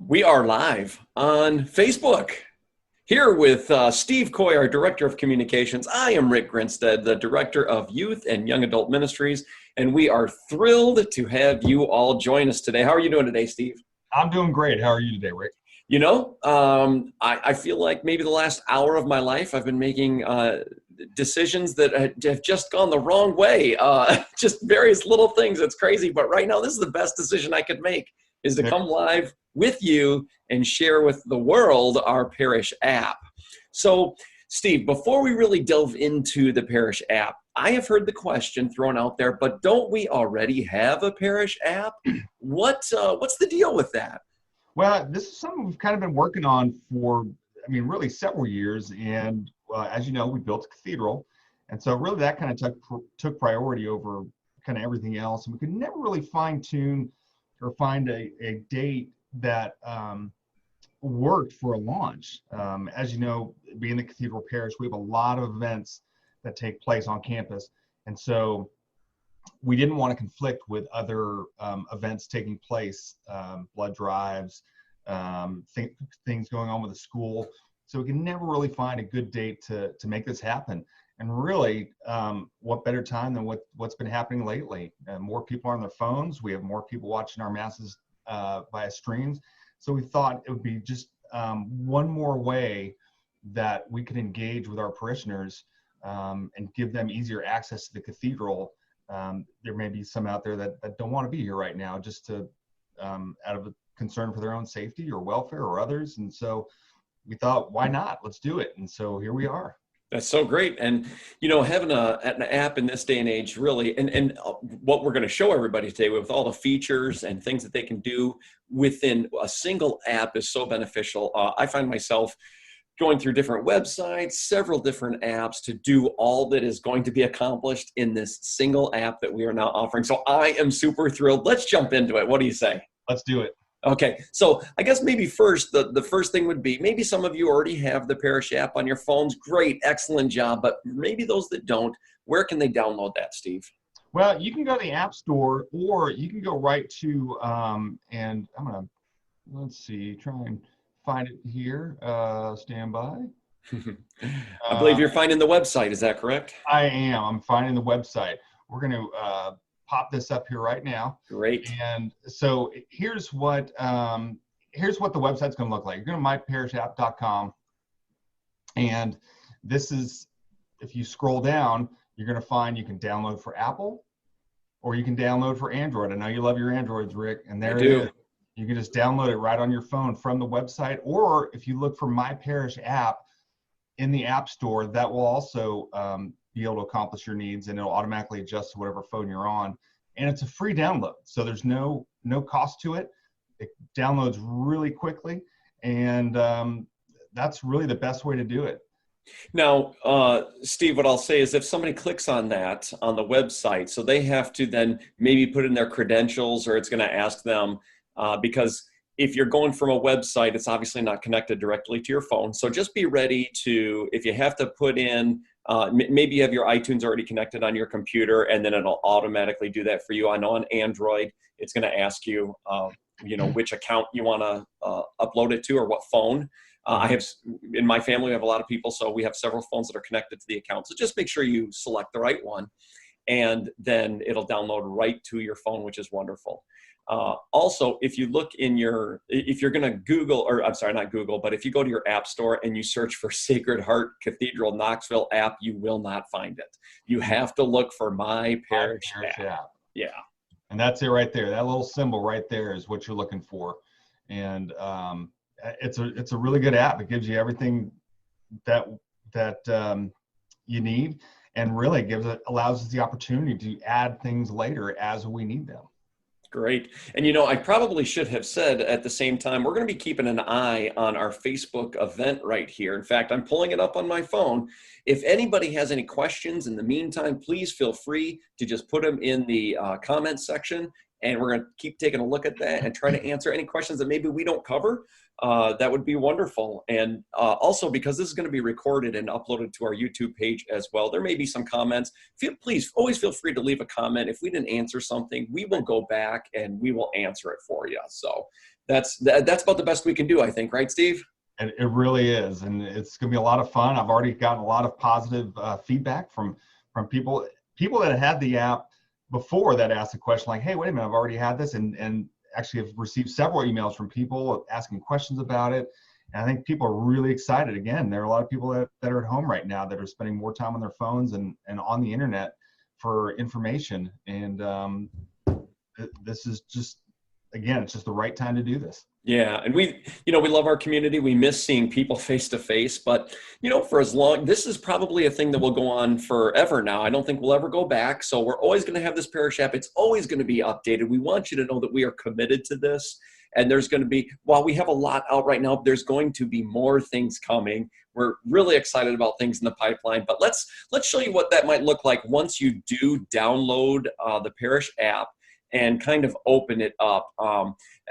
We are live on Facebook. Here with Steve Coy, our Director of Communications. I am Rick Grinstead, the Director of Youth and Young Adult Ministries, and we are thrilled to have you all join us today. How are you doing today, Steve? I'm doing great. How are you today, Rick? You know, I feel like maybe the last hour of my life I've been making decisions that have just gone the wrong way. Just various little things. It's crazy, but right now this is the best decision I could make, is to come live with you and share with the world our Parish app. So, Steve, before we really delve into the Parish app, I have heard the question thrown out there, but don't we already have a Parish app? What's the deal with that? Well, this is something we've kind of been working on for, really several years. And as you know, we built a cathedral. And so really that kind of took priority over kind of everything else. And we could never really fine tune or find a date that worked for a launch. As you know, being the Cathedral Parish, we have a lot of events that take place on campus. And so we didn't want to conflict with other events taking place, blood drives, things going on with the school. So we can never really find a good date to make this happen. And really, what better time than what's been happening lately? More people are on their phones. We have more people watching our masses via streams. So we thought it would be just one more way that we could engage with our parishioners and give them easier access to the cathedral. There may be some out there that don't want to be here right now, just to out of a concern for their own safety or welfare or others. And so we thought, why not? Let's do it. And so here we are. That's so great. And, you know, having an app in this day and age, really, and what we're going to show everybody today with all the features and things that they can do within a single app is so beneficial. I find myself going through different websites, several different apps to do all that is going to be accomplished in this single app that we are now offering. So I am super thrilled. Let's jump into it. What do you say? Let's do it. Okay, so I guess maybe first, the first thing would be, maybe some of you already have the Parish app on your phones. Great, excellent job. But maybe those that don't, where can they download that, Steve? Well, you can go to the App Store, or you can go right to, and I'm going to, let's see, try and find it here. Stand by. I believe you're finding the website. Is that correct? I am. I'm finding the website. We're going to pop this up here right now. Great. And so here's what the website's going to look like. You're going to myparishapp.com, and this is, if you scroll down, you're going to find you can download for Apple, or you can download for Android. I know you love your Androids, Rick, and there it is. You can just download it right on your phone from the website, or if you look for MyParish App in the App Store, that will also be able to accomplish your needs, and it'll automatically adjust to whatever phone you're on. And it's a free download, so there's no cost to it. It downloads really quickly, and that's really the best way to do it. Now, Steve, what I'll say is, if somebody clicks on that on the website, so they have to then maybe put in their credentials, or it's going to ask them, because if you're going from a website, it's obviously not connected directly to your phone. So just be ready to, if you have to put in, maybe you have your iTunes already connected on your computer, and then it'll automatically do that for you. I know on Android, it's going to ask you, which account you want to upload it to, or what phone. I have, in my family, we have a lot of people, so we have several phones that are connected to the account. So just make sure you select the right one, and then it'll download right to your phone, which is wonderful. Also, if you look if you're going to Google, or I'm sorry, not Google, but if you go to your App Store and you search for Sacred Heart Cathedral Knoxville app, you will not find it. You have to look for MyParish app. Yeah. And that's it right there. That little symbol right there is what you're looking for. And it's a really good app. It gives you everything that you need, and really allows us the opportunity to add things later as we need them. Great. And, you know, I probably should have said at the same time, we're going to be keeping an eye on our Facebook event right here. In fact, I'm pulling it up on my phone. If anybody has any questions in the meantime, please feel free to just put them in the comments section, and we're going to keep taking a look at that and try to answer any questions that maybe we don't cover. That would be wonderful. And also, because this is going to be recorded and uploaded to our YouTube page as well, there may be some comments. Please always feel free to leave a comment. If we didn't answer something, we will go back and we will answer it for you. So that's about the best we can do, I think, right, Steve? And it really is, and it's going to be a lot of fun. I've already gotten a lot of positive feedback from people that had the app before that asked a question like, "Hey, wait a minute, I've already had this," and actually have received several emails from people asking questions about it. And I think people are really excited. Again, there are a lot of people that are at home right now that are spending more time on their phones and on the internet for information. And this is just, again, it's just the right time to do this. Yeah, and we love our community. We miss seeing people face to face, but for as long, this is probably a thing that will go on forever now. I don't think we'll ever go back. So we're always going to have this parish app. It's always going to be updated. We want you to know that we are committed to this. And there's going to be, while we have a lot out right now, there's going to be more things coming. We're really excited about things in the pipeline, but let's show you what that might look like once you do download the parish app and kind of open it up.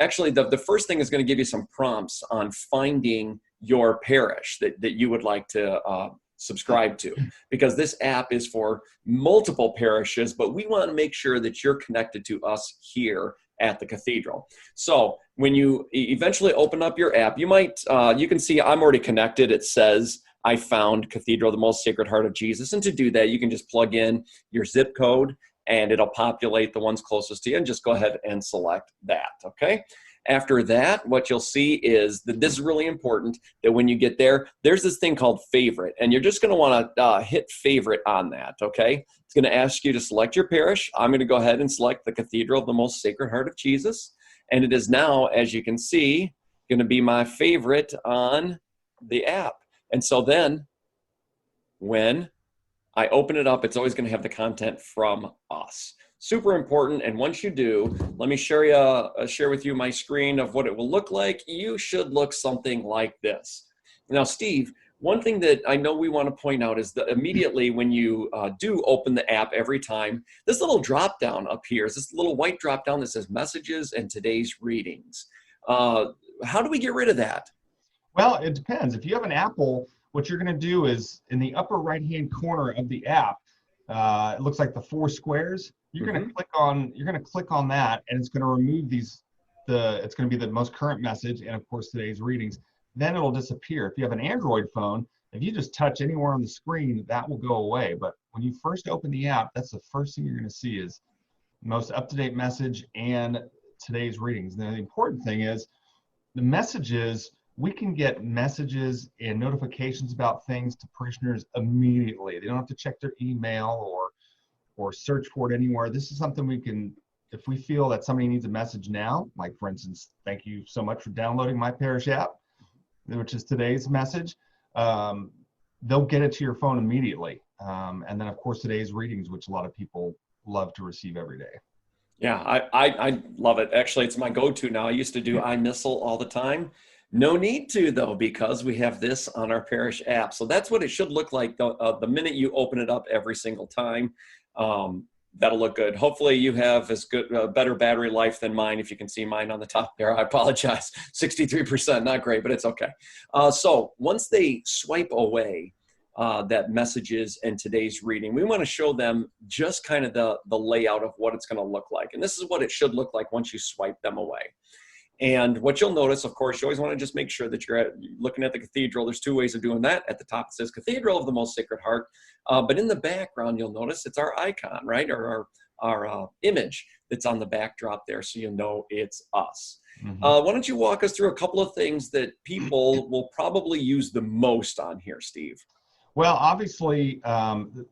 Actually, the first thing is going to give you some prompts on finding your parish that you would like to subscribe to, because this app is for multiple parishes, but we want to make sure that you're connected to us here at the cathedral. So when you eventually open up your app, you can see I'm already connected. It says I found Cathedral of the Most Sacred Heart of Jesus. And to do that, you can just plug in your zip code and it'll populate the ones closest to you, and just go ahead and select that, okay? After that, what you'll see is that this is really important, that when you get there, there's this thing called favorite, and you're just gonna wanna hit favorite on that, okay? It's gonna ask you to select your parish. I'm gonna go ahead and select the Cathedral of the Most Sacred Heart of Jesus, and it is now, as you can see, gonna be my favorite on the app. And so then, when I open it up, it's always going to have the content from us. Super important. And once you do, let me share with you my screen of what it will look like. You should look something like this. Now, Steve, one thing that I know we want to point out is that immediately when you do open the app every time, this little drop down up here is this little white drop down that says messages and today's readings. How do we get rid of that? Well, it depends. If you have an Apple, what you're going to do is in the upper right-hand corner of the app, it looks like the 4 squares. You're going to click on that, and it's going to remove it's going to be the most current message and of course today's readings. Then it'll disappear. If you have an Android phone, if you just touch anywhere on the screen, that will go away. But when you first open the app, that's the first thing you're going to see is most up-to-date message and today's readings. Now, the important thing is the messages. We can get messages and notifications about things to parishioners immediately. They don't have to check their email or search for it anywhere. This is something we can, if we feel that somebody needs a message now, like for instance, thank you so much for downloading MyParish App, which is today's message, they'll get it to your phone immediately. And then of course today's readings, which a lot of people love to receive every day. Yeah, I love it. Actually, it's my go-to now. I used to do iMissal all the time. No need to, though, because we have this on our parish app. So that's what it should look like the minute you open it up every single time. That'll look good. Hopefully you have as good, better battery life than mine. If you can see mine on the top there, I apologize. 63%, not great, but it's okay. So once they swipe away that messages and today's reading, we want to show them just kind of the layout of what it's going to look like. And this is what it should look like once you swipe them away. And what you'll notice, of course, you always want to just make sure that you're looking at the cathedral. There's 2 ways of doing that. At the top, it says Cathedral of the Most Sacred Heart. But in the background, you'll notice it's our icon, right? Or our image that's on the backdrop there, so you know it's us. Mm-hmm. Why don't you walk us through a couple of things that people will probably use the most on here, Steve? Well, obviously, the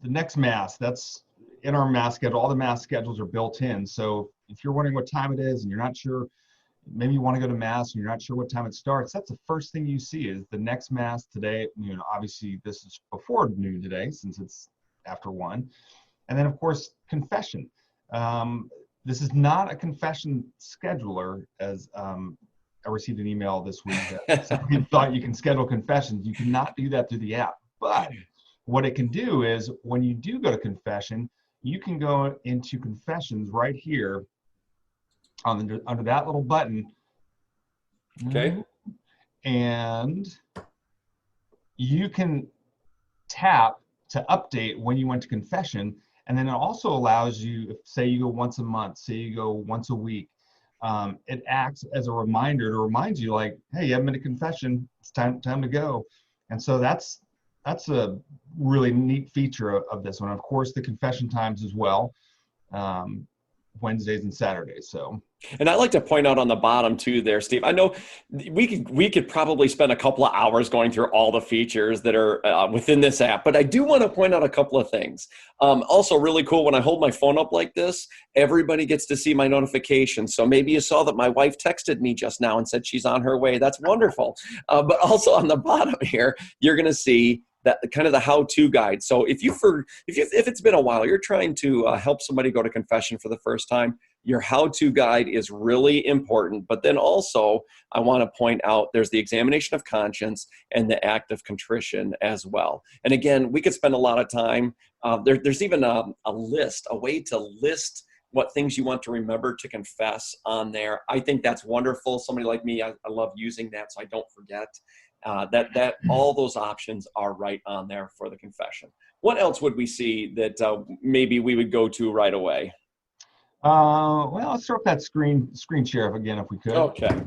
next Mass, that's in our Mass schedule. All the Mass schedules are built in. So if you're wondering what time it is and you're not sure, maybe you want to go to Mass and you're not sure what time it starts, that's the first thing you see is the next Mass today at noon. Obviously, this is before noon today since it's after 1. And then, of course, confession. This is not a confession scheduler, as I received an email this week that somebody thought you can schedule confessions. You cannot do that through the app. But what it can do is when you do go to confession, you can go into confessions right here under that little button. Okay. And you can tap to update when you went to confession. And then it also allows you, if say you go once a month, say you go once a week, it acts as a reminder to remind you, like, hey, you haven't been to confession, it's time to go. And so that's a really neat feature of this one. Of course, the confession times as well, Wednesdays and Saturdays. So. And I like to point out on the bottom too there, Steve, I know we could probably spend a couple of hours going through all the features that are within this app, but I do want to point out a couple of things. Also really cool, when I hold my phone up like this, everybody gets to see my notifications. So maybe you saw that my wife texted me just now and said she's on her way. That's wonderful. But also on the bottom here, you're going to see that kind of the how-to guide. So if it's been a while, you're trying to help somebody go to confession for the first time, your how-to guide is really important. But then also, I want to point out there's the examination of conscience and the act of contrition as well. And again, we could spend a lot of time. There's even a way to list what things you want to remember to confess on there. I think that's wonderful. Somebody like me, I love using that so I don't forget. That all those options are right on there for the confession. What else would we see that maybe we would go to right away? Well, let's start with that screen share again, if we could. Okay.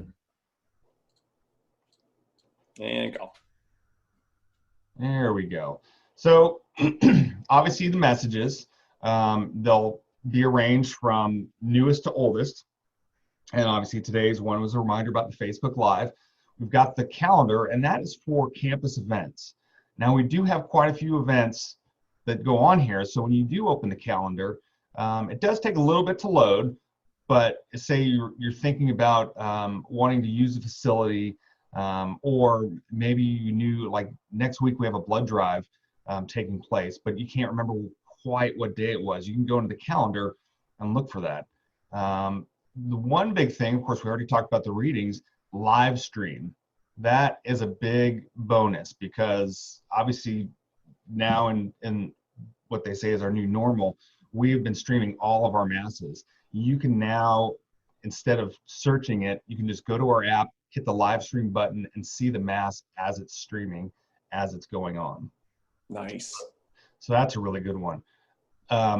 And go. There we go. So obviously the messages, they'll be arranged from newest to oldest. And obviously today's one was a reminder about the Facebook Live. We've got the calendar, and that is for campus events. Now, we do have quite a few events that go on here. So when you do open the calendar, it does take a little bit to load, but say you're thinking about wanting to use the facility, or maybe you knew, like, next week we have a blood drive taking place, but you can't remember quite what day it was. You can go into the calendar and look for that. The one big thing, of course, we already talked about the readings, live stream. That is a big bonus, because obviously now in what they say is our new normal, we have been streaming all of our masses. You can now, instead of searching it, you can just go to our app, hit the live stream button, and see the mass as it's streaming, as it's going on. Nice. So that's a really good one.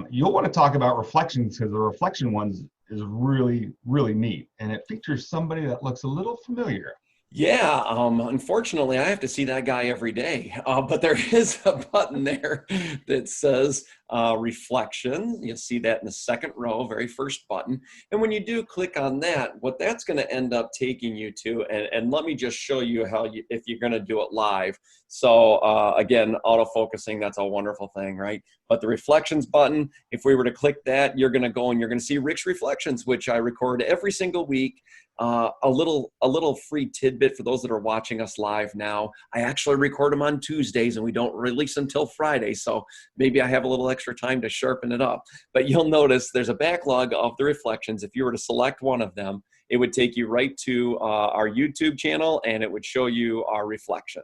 You'll want to talk about reflections, because the reflection ones is really, really neat, and it features somebody that looks a little familiar. Yeah, unfortunately, I have to see that guy every day. But there is a button there that says reflection. You'll see that in the second row, very first button. And when you do click on that, what that's going to end up taking you to, and let me just show you how if you're going to do it live. So again, auto-focusing, that's a wonderful thing, right? But the reflections button, if we were to click that, you're going to go and you're going to see Rick's Reflections, which I record every single week. A little free tidbit for those that are watching us live now. I actually record them on Tuesdays, and we don't release them till Friday. So maybe I have a little extra time to sharpen it up. But you'll notice there's a backlog of the reflections. If you were to select one of them, it would take you right to our YouTube channel, and it would show you our reflection,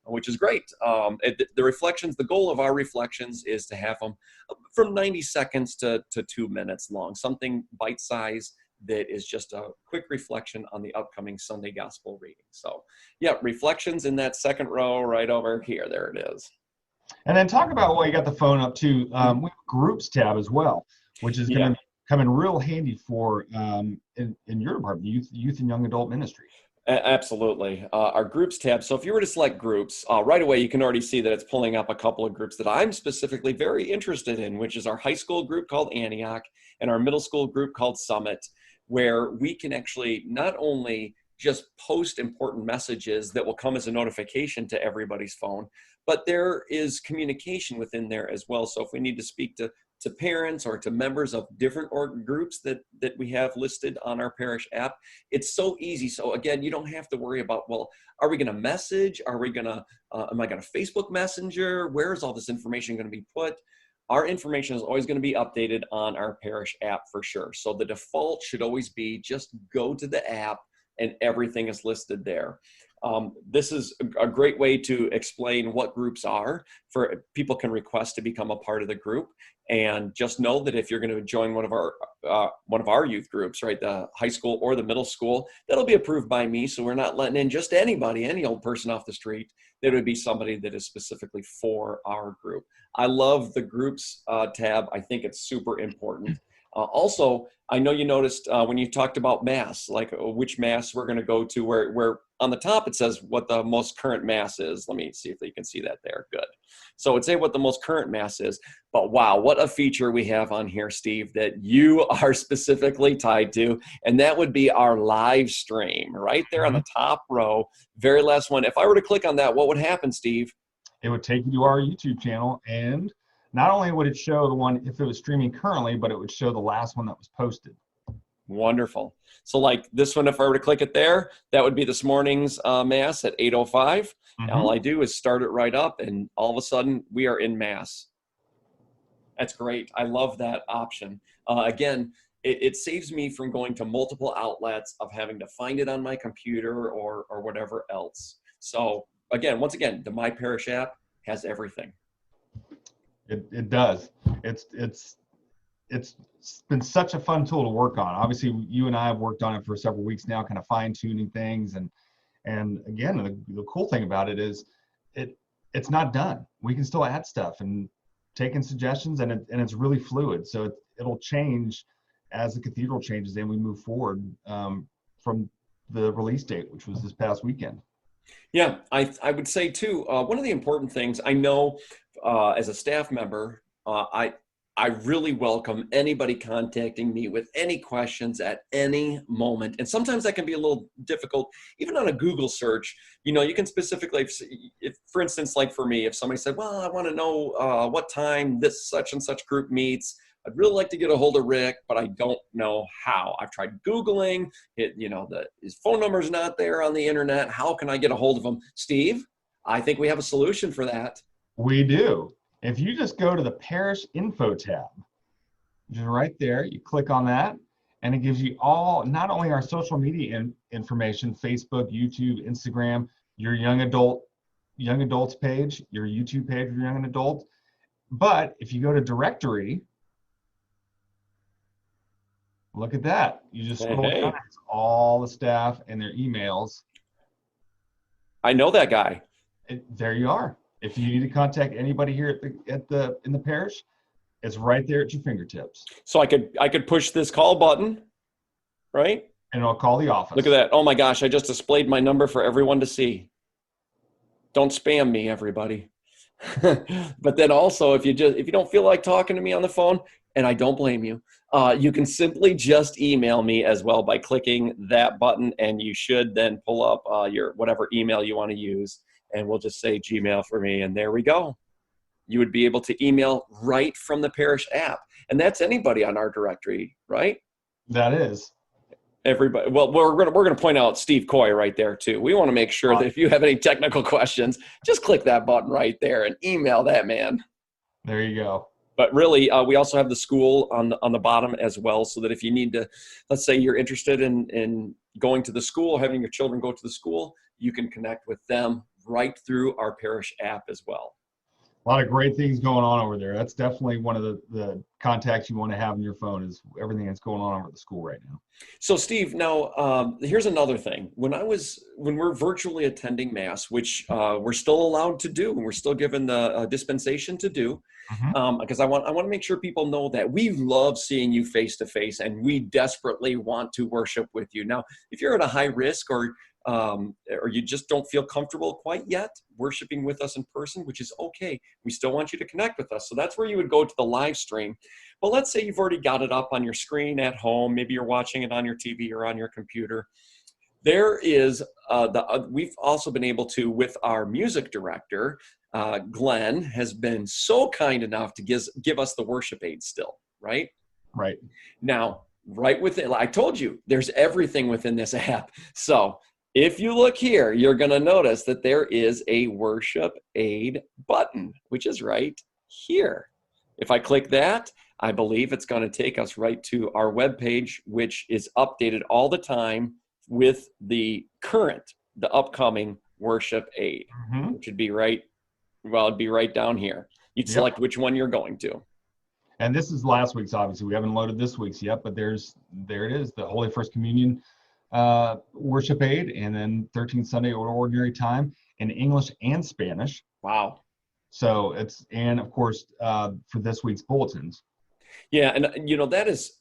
which is great. The reflections, the goal of our reflections is to have them from 90 seconds to 2 minutes long, something bite-sized that is just a quick reflection on the upcoming Sunday gospel reading. So yeah, reflections in that second row right over here. There it is. And then talk about while you got the phone up too, we have a groups tab as well, which is going to come in real handy for in your department, youth and young adult ministry. Absolutely. Our groups tab. So if you were to select groups, right away, you can already see that it's pulling up a couple of groups that I'm specifically very interested in, which is our high school group called Antioch and our middle school group called Summit, where we can actually not only just post important messages that will come as a notification to everybody's phone, but there is communication within there as well. So if we need to speak to parents or to members of different groups that we have listed on our parish app, it's so easy. So again, you don't have to worry about, well, are we going to message? Are we going to, am I going to Facebook Messenger? Where is all this information going to be put? Our information is always going to be updated on our parish app for sure. So the default should always be just go to the app and everything is listed there. This is a great way to explain what groups are. For people can request to become a part of the group, and just know that if you're going to join one of our youth groups, right, the high school or the middle school, that'll be approved by me. So we're not letting in just anybody, any old person off the street. That would be somebody that is specifically for our group. I love the groups tab. I think it's super important. Also, I know you noticed when you talked about mass, like which mass we're going to go to, where on the top it says what the most current mass is. Let me see if you can see that there. Good. So it'd say what the most current mass is. But wow, what a feature we have on here, Steve, that you are specifically tied to. And that would be our live stream right there on the top row, very last one. If I were to click on that, what would happen, Steve? It would take you to our YouTube channel, and not only would it show the one if it was streaming currently, but it would show the last one that was posted. Wonderful. So like this one, if I were to click it there, that would be this morning's mass at 8:05. All I do is start it right up, and all of a sudden we are in mass. That's great. I love that option. Again, it saves me from going to multiple outlets of having to find it on my computer or whatever else. So again, once again, the MyParish app has everything. It does. It's been such a fun tool to work on. Obviously, you and I have worked on it for several weeks now, kind of fine tuning things. And again, the cool thing about it is it's not done. We can still add stuff and take in suggestions, and it's really fluid. So it'll change as the cathedral changes and we move forward from the release date, which was this past weekend. Yeah, I would say too, one of the important things I know as a staff member, I really welcome anybody contacting me with any questions at any moment. And sometimes that can be a little difficult, even on a Google search. You know, you can specifically, if for instance, like for me, if somebody said, well, I want to know what time this such and such group meets, I'd really like to get a hold of Rick, but I don't know how. I've tried Googling it, his phone number's not there on the internet. How can I get a hold of him? Steve, I think we have a solution for that. We do. If you just go to the Parish Info tab, which is right there, you click on that, and it gives you not only our social media information, Facebook, YouTube, Instagram, your young adults page, your YouTube page for young adults. But if you go to directory, look at that. You just scroll down, it's all the staff and their emails. I know that guy. There you are. If you need to contact anybody here in the parish, it's right there at your fingertips. So I could push this call button, right? And it'll call the office. Look at that. Oh my gosh, I just displayed my number for everyone to see. Don't spam me, everybody. But then also, if you don't feel like talking to me on the phone, and I don't blame you, you can simply just email me as well by clicking that button, and you should then pull up your whatever email you want to use, and we'll just say Gmail for me, and there we go. You would be able to email right from the Parish app, and that's anybody on our directory, right? That is. Everybody. Well, we're gonna point out Steve Coy right there too. We want to make sure that if you have any technical questions, just click that button right there and email that man. There you go. But really, we also have the school on the bottom as well, so that if you need to, let's say you're interested in going to the school, having your children go to the school, you can connect with them right through our Parish app as well. A lot of great things going on over there. That's definitely one of the contacts you want to have on your phone, is everything that's going on over at the school right now. So Steve, now here's another thing. When we're virtually attending Mass, which we're still allowed to do, and we're still given the dispensation to do, because I want to make sure people know that we love seeing you face to face, and we desperately want to worship with you. Now, if you're at a high risk or you just don't feel comfortable quite yet worshiping with us in person, which is okay, we still want you to connect with us. So that's where you would go to the live stream. But let's say you've already got it up on your screen at home. Maybe you're watching it on your TV or on your computer. There is we've also been able to, with our music director, Glenn, has been so kind enough to give us the worship aid still, right? Right. Now, right within, I told you, there's everything within this app. So if you look here, you're going to notice that there is a worship aid button, which is right here. If I click that, I believe it's going to take us right to our webpage, which is updated all the time with the upcoming worship aid, Mhm. which would be right, well, it'd be right down here. You'd Yep. select which one you're going to. And this is last week's, obviously. We haven't loaded this week's yet, but there it is, the Holy First Communion worship aid, and then 13th Sunday Ordinary Time in English and Spanish. Wow. So and of course, for this week's bulletins. Yeah, and that is,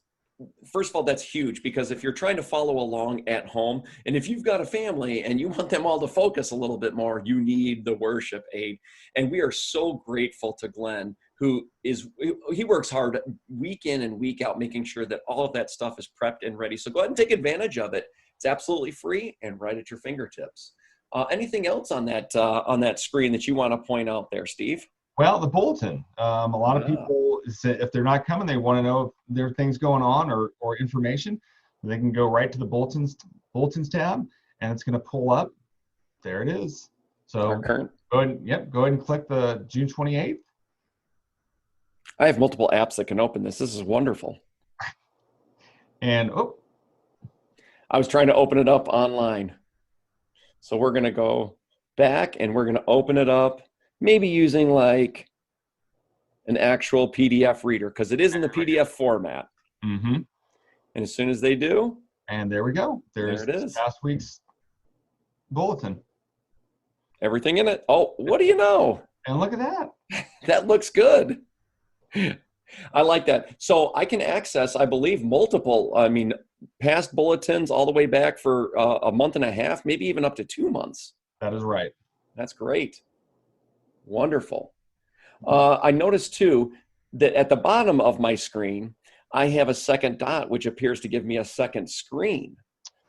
first of all, that's huge, because if you're trying to follow along at home, and if you've got a family and you want them all to focus a little bit more, you need the worship aid. And we are so grateful to Glenn, he works hard week in and week out, making sure that all of that stuff is prepped and ready. So go ahead and take advantage of it. It's absolutely free and right at your fingertips. Anything else on that screen that you want to point out there, Steve? Well, the bulletin. A lot of people, if they're not coming, they want to know if there are things going on or information. They can go right to the bulletins tab, and it's going to pull up. There it is. So go ahead and click the June 28th. I have multiple apps that can open this. This is wonderful. And I was trying to open it up online. So we're going to go back and we're going to open it up, maybe using like an actual PDF reader, because it is in the PDF format. Mm-hmm. And as soon as they do. And there we go. There it is. Last week's bulletin. Everything in it. Oh, what do you know? And look at that. That looks good. I like that. So I can access, I believe, past bulletins all the way back for a month and a half, maybe even up to 2 months. That is right. That's great. Wonderful. I noticed too that at the bottom of my screen, I have a second dot, which appears to give me a second screen.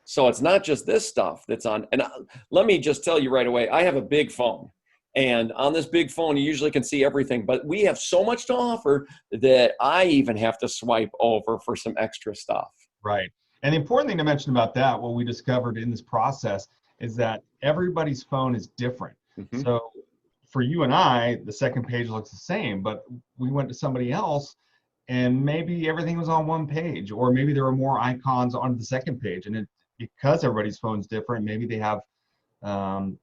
So it's not just this stuff that's on. And let me just tell you right away, I have a big phone. And on this big phone, you usually can see everything. But we have so much to offer that I even have to swipe over for some extra stuff. Right. And the important thing to mention about that, what we discovered in this process, is that everybody's phone is different. Mm-hmm. So for you and I, the second page looks the same, but we went to somebody else and maybe everything was on one page, or maybe there were more icons on the second page. And because everybody's phone's different, maybe they have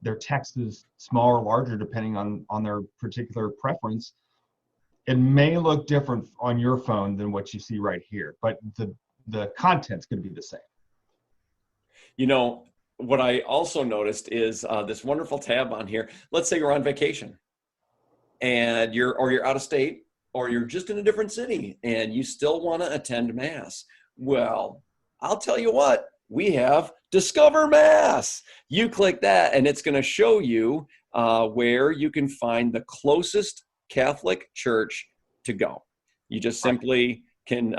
their text is smaller or larger depending on their particular preference. It may look different on your phone than what you see right here, but the content's going to be the same. What I also noticed is this wonderful tab on here. Let's say you're on vacation and you're out of state, or you're just in a different city and you still want to attend Mass. Well, I'll tell you what, we have Discover Mass. You click that and it's going to show you where you can find the closest Catholic church to go. You just simply can,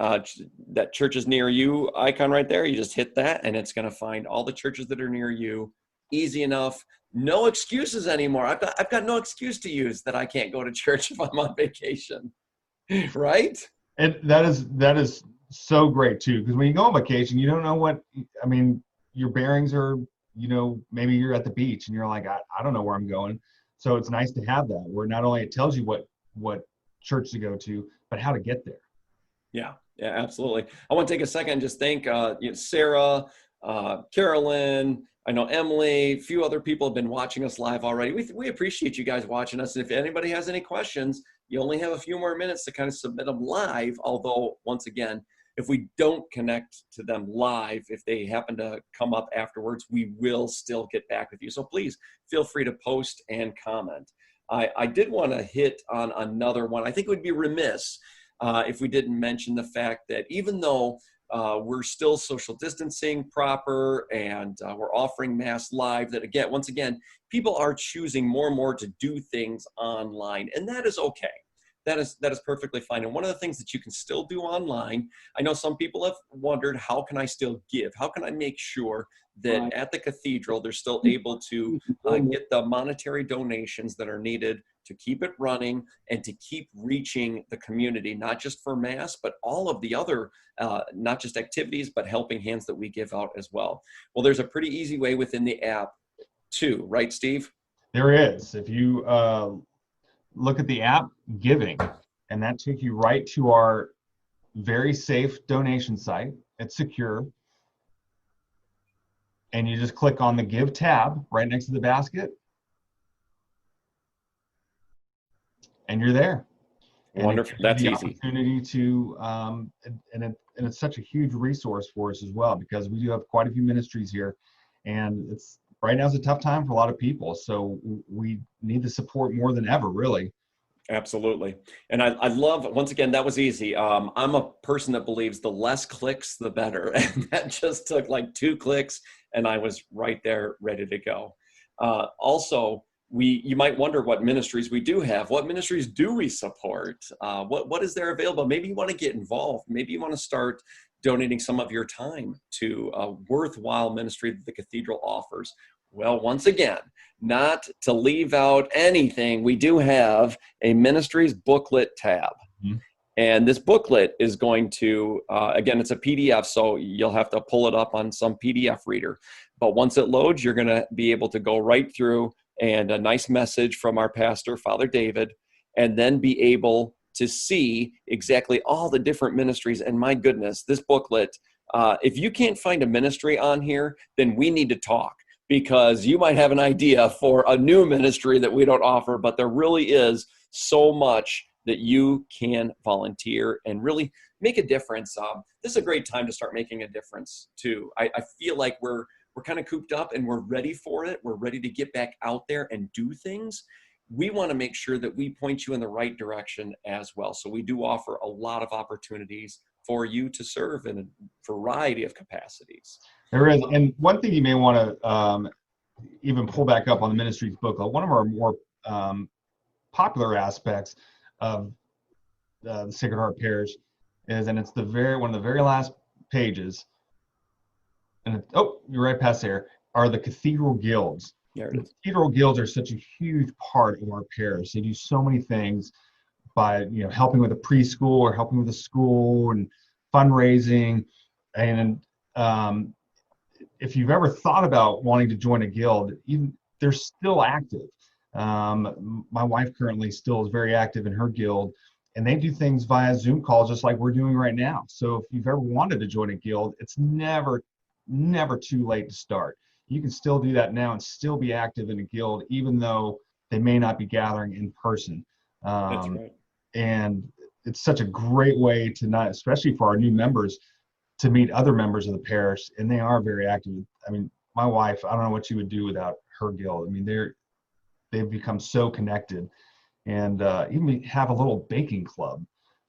that church is near you icon right there. You just hit that and it's going to find all the churches that are near you. Easy enough. No excuses anymore. I've got no excuse to use that I can't go to church if I'm on vacation. Right? And that is so great too, because when you go on vacation, you don't know your bearings are, maybe you're at the beach and you're like, I don't know where I'm going. So it's nice to have that, where not only it tells you what church to go to, but how to get there. Yeah, absolutely. I want to take a second and just thank Sarah, Carolyn, I know Emily, a few other people have been watching us live already. We appreciate you guys watching us. And if anybody has any questions, you only have a few more minutes to kind of submit them live. Although, once again, if we don't connect to them live, if they happen to come up afterwards, we will still get back with you. So please feel free to post and comment. I did want to hit on another one. I think it would be remiss if we didn't mention the fact that even though we're still social distancing proper and we're offering Mass live, that once again, people are choosing more and more to do things online, and that is okay. That is perfectly fine. And one of the things that you can still do online, I know some people have wondered, how can I still give? How can I make sure that at the cathedral, they're still able to get the monetary donations that are needed to keep it running and to keep reaching the community, not just for Mass, but all of the other, not just activities, but helping hands that we give out as well. Well, there's a pretty easy way within the app too, right, Steve? There is. If you look at the app, Giving, and that took you right to our very safe donation site. It's secure. and you just click on the Give tab right next to the basket, and you're there. Wonderful. That's the easy. opportunity to, and it's such a huge resource for us as well, because we do have quite a few ministries here, and it's right now is a tough time for a lot of people. So we need the support more than ever, really. Absolutely. And I love, once again, that was easy. I'm a person that believes the less clicks, the better. And that just took like 2 clicks and I was right there ready to go. Also, you might wonder what ministries we do have. What ministries do we support? What is there available? Maybe you want to get involved. Maybe you want to start donating some of your time to a worthwhile ministry that the cathedral offers. Well, once again, not to leave out anything, we do have a ministries booklet tab. Mm-hmm. And this booklet is going to, again, it's a PDF, so you'll have to pull it up on some PDF reader. But once it loads, you're going to be able to go right through, and a nice message from our pastor, Father David, and then be able to see exactly all the different ministries. And my goodness, this booklet, if you can't find a ministry on here, then we need to talk, because you might have an idea for a new ministry that we don't offer, but there really is so much that you can volunteer and really make a difference. This is a great time to start making a difference too. I feel like we're kind of cooped up and we're ready for it. We're ready to get back out there and do things. We want to make sure that we point you in the right direction as well. So we do offer a lot of opportunities for you to serve in a variety of capacities. There is, and one thing you may want to even pull back up on the ministries booklet. One of our more popular aspects of the Sacred Heart Parish is, and it's one of the very last pages, and you're right past there, are the cathedral guilds. There it is. Cathedral guilds are such a huge part of our parish. They do so many things by helping with a preschool or helping with a school and fundraising. And if you've ever thought about wanting to join a guild, they're still active. My wife currently still is very active in her guild, and they do things via Zoom calls just like we're doing right now. So if you've ever wanted to join a guild, it's never too late to start. You can still do that now and still be active in a guild, even though they may not be gathering in person. That's right. And it's such a great way to not, especially for our new members, to meet other members of the parish, and they are very active. I mean, my wife, I don't know what she would do without her guild. I mean, they've become so connected, and even have a little baking club.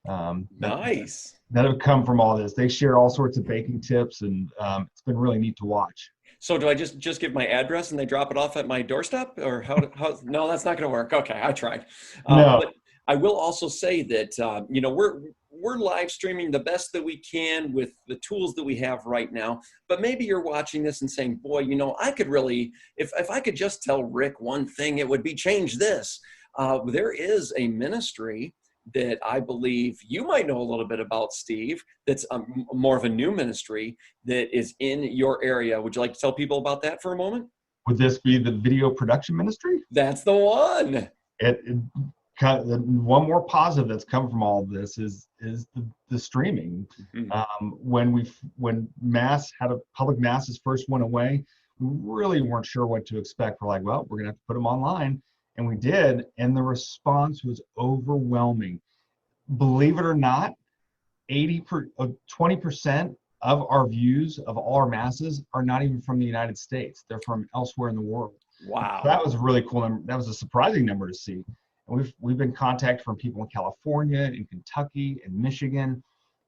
Nice. That have come from all this. They share all sorts of baking tips, and it's been really neat to watch. So do I just give my address and they drop it off at my doorstep, or how? No, that's not going to work. Okay, I tried. No. But I will also say that we're live streaming the best that we can with the tools that we have right now. But maybe you're watching this and saying, boy, I could really, if I could just tell Rick one thing, it would be change this. There is a ministry that I believe you might know a little bit about, Steve, that's more of a new ministry that is in your area. Would you like to tell people about that for a moment? Would this be the video production ministry? That's the one. One more positive that's come from all of this is the streaming. Mm-hmm. When public masses first went away, we really weren't sure what to expect. We're like, well, we're gonna have to put them online, and we did, and the response was overwhelming. Believe it or not, 20% of our views of all our masses are not even from the United States. They're from elsewhere in the world. Wow. So that was a really cool number. That was a surprising number to see. And we've been contacted from people in California, in Kentucky, and Michigan,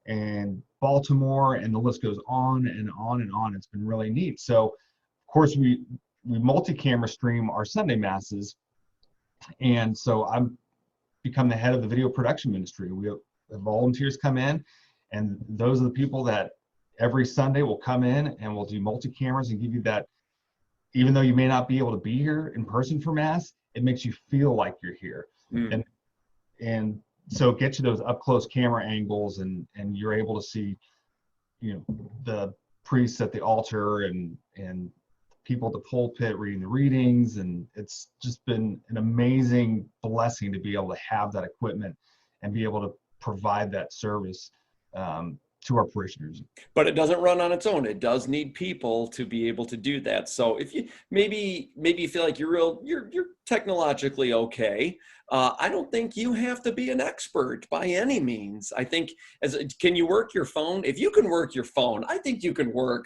and Baltimore, and the list goes on and on and on. It's been really neat. So, of course, we multi-camera stream our Sunday masses, and so I'm become the head of the video production ministry. We have volunteers come in, and those are the people that every Sunday will come in and we'll do multi-cameras and give you that. Even though you may not be able to be here in person for Mass, it makes you feel like you're here. And so it gets you those up close camera angles, and you're able to see, the priests at the altar and people at the pulpit reading the readings. And it's just been an amazing blessing to be able to have that equipment and be able to provide that service to our parishioners. But it doesn't run on its own. It does need people to be able to do that. So if you maybe you feel like you're technologically okay, I don't think you have to be an expert by any means. I think can you work your phone? If you can work your phone, I think you can work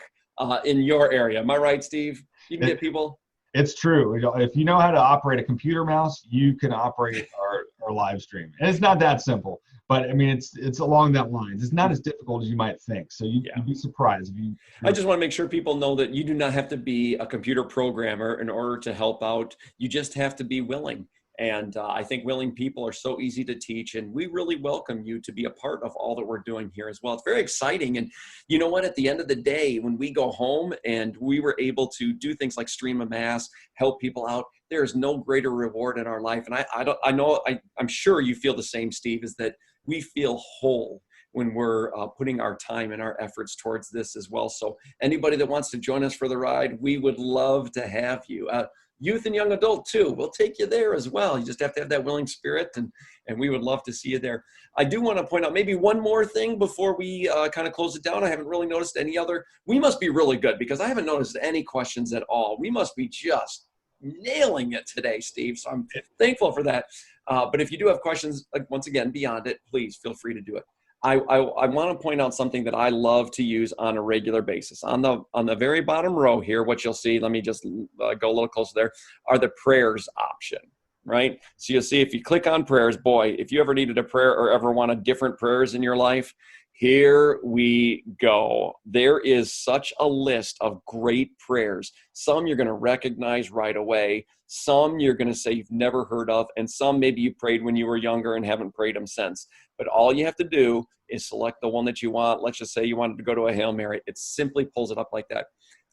in your area. Am I right, Steve? You can get people. It's true. If you know how to operate a computer mouse, you can operate our live stream. And it's not that simple, but I mean, it's along that lines. It's not as difficult as you might think. So you'd be surprised if you. I just want to make sure people know that you do not have to be a computer programmer in order to help out. You just have to be willing. And I think willing people are so easy to teach, and we really welcome you to be a part of all that we're doing here as well. It's very exciting. And you know what, at the end of the day, when we go home and we were able to do things like stream a mass, help people out, there is no greater reward in our life. And I'm sure you feel the same, Steve, is that we feel whole when we're putting our time and our efforts towards this as well. So anybody that wants to join us for the ride, we would love to have you. Youth and young adult too, we'll take you there as well. You just have to have that willing spirit, and we would love to see you there. I do want to point out maybe one more thing before we kind of close it down. I haven't really noticed any other. We must be really good, because I haven't noticed any questions at all. We must be just nailing it today, Steve. So I'm thankful for that. But if you do have questions, once again, beyond it, please feel free to do it. I want to point out something that I love to use on a regular basis. On the very bottom row here, what you'll see, let me just go a little closer there, are the prayers option, right? So you'll see if you click on prayers, boy, if you ever needed a prayer or ever wanted different prayers in your life, here we go. There is such a list of great prayers. Some you're going to recognize right away. Some you're going to say you've never heard of. And some maybe you prayed when you were younger and haven't prayed them since. But all you have to do is select the one that you want. Let's just say you wanted to go to a Hail Mary. It simply pulls it up like that.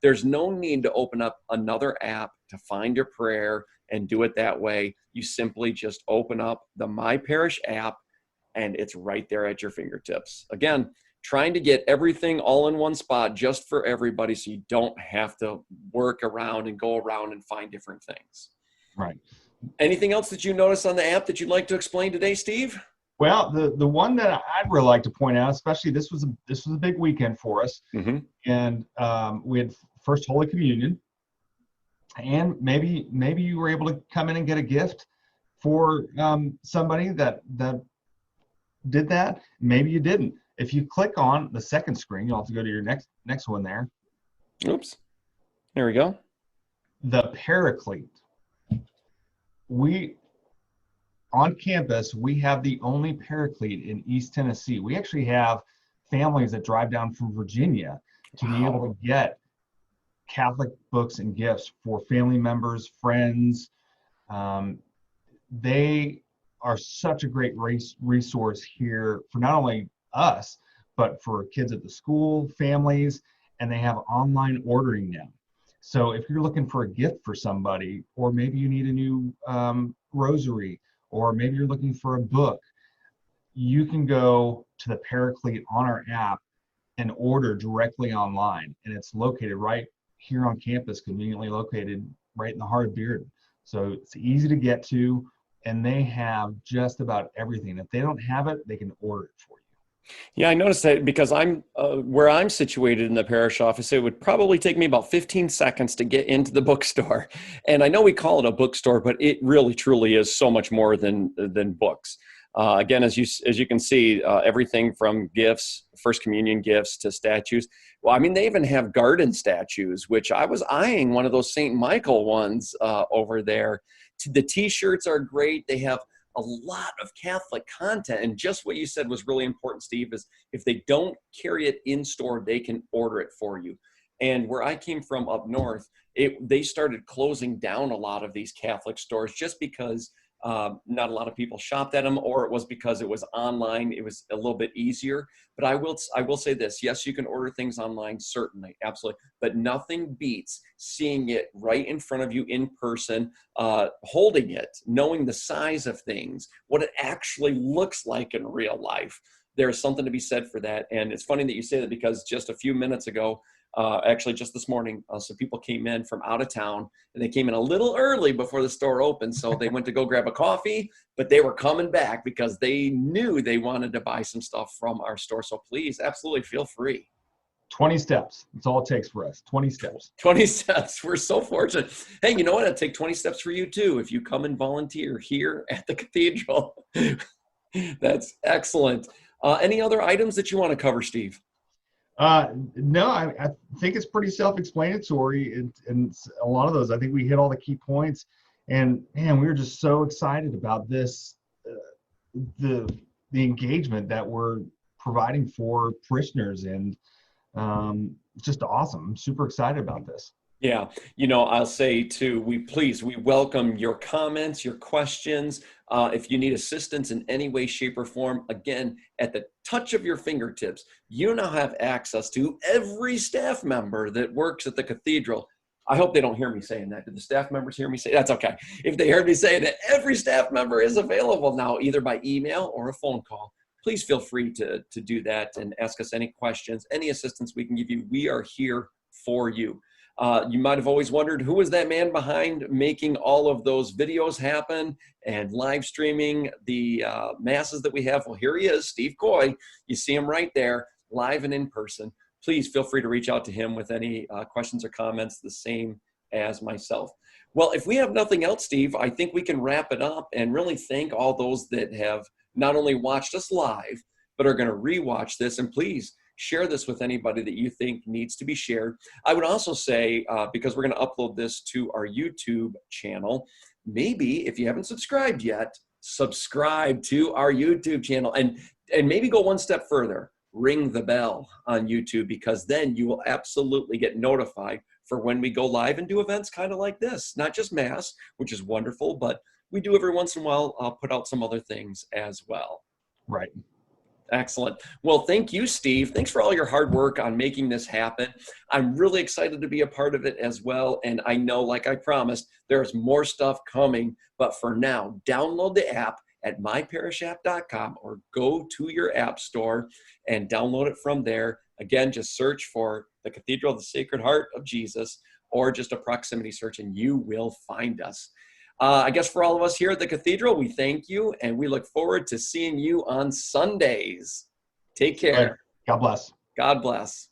There's no need to open up another app to find your prayer and do it that way. You simply just open up the MyParish app, and it's right there at your fingertips. Again, trying to get everything all in one spot just for everybody, so you don't have to work around and go around and find different things. Right. Anything else that you noticed on the app that you'd like to explain today, Steve? Well, the one that I'd really like to point out, especially this was a big weekend for us, and we had First Holy Communion, and maybe you were able to come in and get a gift for somebody that did that. Maybe you didn't. If you click on the second screen, you'll have to go to your next one there. Oops. There we go. The Paraclete. On campus, we have the only Paraclete in East Tennessee. We actually have families that drive down from Virginia to be able to get Catholic books and gifts for family members, friends. They are such a great resource here for not only us, but for kids at the school, families, and they have online ordering now. So if you're looking for a gift for somebody, or maybe you need a new rosary, or maybe you're looking for a book, you can go to the Paraclete on our app and order directly online. And it's located right here on campus, conveniently located right in the heart of Bearden. So it's easy to get to, and they have just about everything. If they don't have it, they can order it for you. Yeah, I noticed that because I'm where I'm situated in the parish office, it would probably take me about 15 seconds to get into the bookstore. And I know we call it a bookstore, but it really truly is so much more than books. Again, as you can see, everything from gifts, First Communion gifts, to statues. Well, I mean, they even have garden statues, which I was eyeing one of those St. Michael ones over there. The T-shirts are great. They have a lot of Catholic content. And just what you said was really important, Steve, is if they don't carry it in store, they can order it for you. And where I came from up north, they started closing down a lot of these Catholic stores just because not a lot of people shopped at them, or it was because it was online. It was a little bit easier. But I will say this: yes, you can order things online, certainly, absolutely, but nothing beats seeing it right in front of you in person, holding it, knowing the size of things, what it actually looks like in real life. There's something to be said for that. And it's funny that you say that, because just a few minutes ago, actually just this morning. Some people came in from out of town, and they came in a little early before the store opened. So they went to go grab a coffee, but they were coming back because they knew they wanted to buy some stuff from our store. So please, absolutely feel free. 20 steps. That's all it takes for us. 20 steps. 20 steps. We're so fortunate. Hey, you know what? It'll take 20 steps for you too if you come and volunteer here at the cathedral. That's excellent. Any other items that you want to cover, Steve? No, I think it's pretty self-explanatory, and a lot of those, I think we hit all the key points. And man, we were just so excited about this, the engagement that we're providing for parishioners, and just awesome. I'm super excited about this. Yeah, I'll say too, we welcome your comments, your questions. If you need assistance in any way, shape, or form, again, at the touch of your fingertips, you now have access to every staff member that works at the cathedral. I hope they don't hear me saying that. Did the staff members hear me say that's okay? If they heard me say that every staff member is available now, either by email or a phone call, please feel free to do that and ask us any questions, any assistance we can give you. We are here for you. You might have always wondered, who is that man behind making all of those videos happen and live streaming the masses that we have? Well, here he is, Steve Coy. You see him right there, live and in person. Please feel free to reach out to him with any questions or comments, the same as myself. Well, if we have nothing else, Steve, I think we can wrap it up and really thank all those that have not only watched us live, but are going to rewatch this. And please share this with anybody that you think needs to be shared. I would also say, because we're going to upload this to our YouTube channel, maybe if you haven't subscribed yet, subscribe to our YouTube channel, and maybe go one step further. Ring the bell on YouTube, because then you will absolutely get notified for when we go live and do events kind of like this. Not just Mass, which is wonderful, but we do every once in a while put out some other things as well. Right. Excellent. Well, thank you, Steve. Thanks for all your hard work on making this happen. I'm really excited to be a part of it as well. And I know, like I promised, there's more stuff coming. But for now, download the app at myparishapp.com or go to your app store and download it from there. Again, just search for the Cathedral of the Sacred Heart of Jesus, or just a proximity search, and you will find us. I guess for all of us here at the Cathedral, we thank you, and we look forward to seeing you on Sundays. Take care. God bless. God bless.